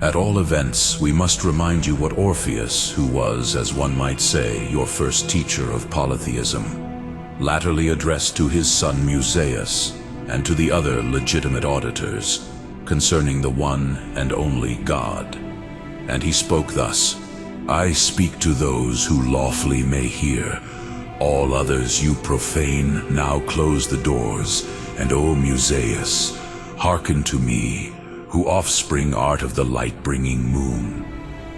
At all events, we must remind you what Orpheus, who was, as one might say, your first teacher of polytheism, latterly addressed to his son Musaeus and to the other legitimate auditors concerning the one and only God. And he spoke thus: I speak to those who lawfully may hear. All others you profane, now close the doors, and O Musaeus, hearken to me, who offspring art of the light-bringing moon.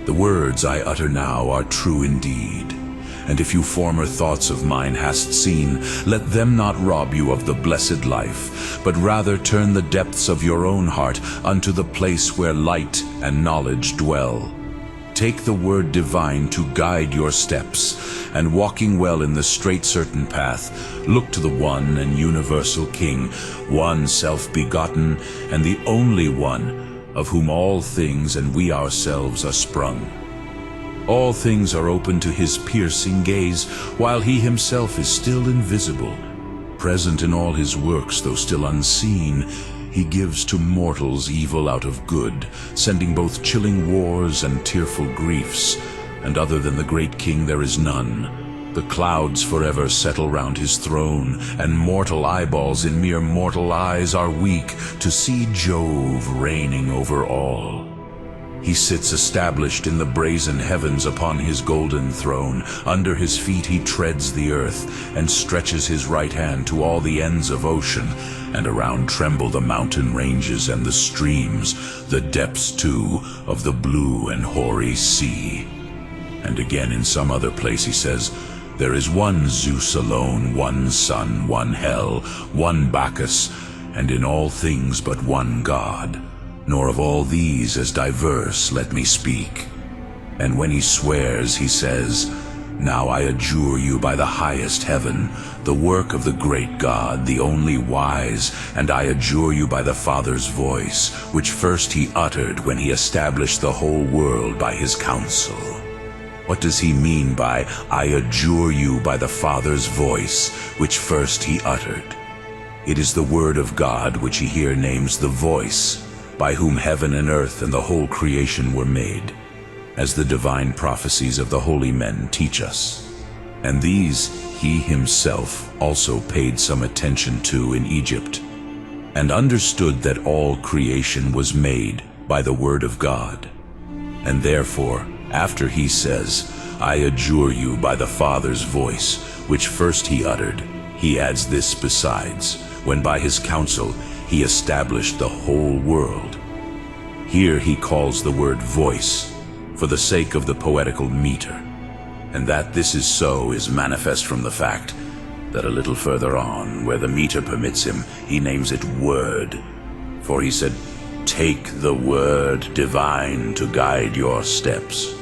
The words I utter now are true indeed, and if you former thoughts of mine hast seen, let them not rob you of the blessed life, but rather turn the depths of your own heart unto the place where light and knowledge dwell. Take the word divine to guide your steps, and walking well in the straight certain path, look to the one and universal King, one self-begotten, and the only one, of whom all things and we ourselves are sprung. All things are open to his piercing gaze, while he himself is still invisible. Present in all his works, though still unseen, he gives to mortals evil out of good, sending both chilling wars and tearful griefs. And other than the great King there is none. The clouds forever settle round his throne, and mortal eyeballs in mere mortal eyes are weak to see Jove reigning over all. He sits established in the brazen heavens upon his golden throne. Under his feet he treads the earth, and stretches his right hand to all the ends of ocean, and around tremble the mountain ranges and the streams, the depths too of the blue and hoary sea. And again in some other place he says, there is one Zeus alone, one sun, one hell, one Bacchus, and in all things but one God. Nor of all these as diverse let me speak. And when he swears, he says, now I adjure you by the highest heaven, the work of the great God, the only wise, and I adjure you by the Father's voice, which first he uttered when he established the whole world by his counsel. What does he mean by, I adjure you by the Father's voice, which first he uttered? It is the word of God which he here names the voice, by whom heaven and earth and the whole creation were made, as the divine prophecies of the holy men teach us. And these he himself also paid some attention to in Egypt, and understood that all creation was made by the word of God. And therefore, after he says, I adjure you by the Father's voice, which first he uttered, he adds this besides, when by his counsel he established the whole world. Here he calls the word voice, for the sake of the poetical meter. And that this is so is manifest from the fact that a little further on, where the meter permits him, he names it word. For he said, take the word divine to guide your steps.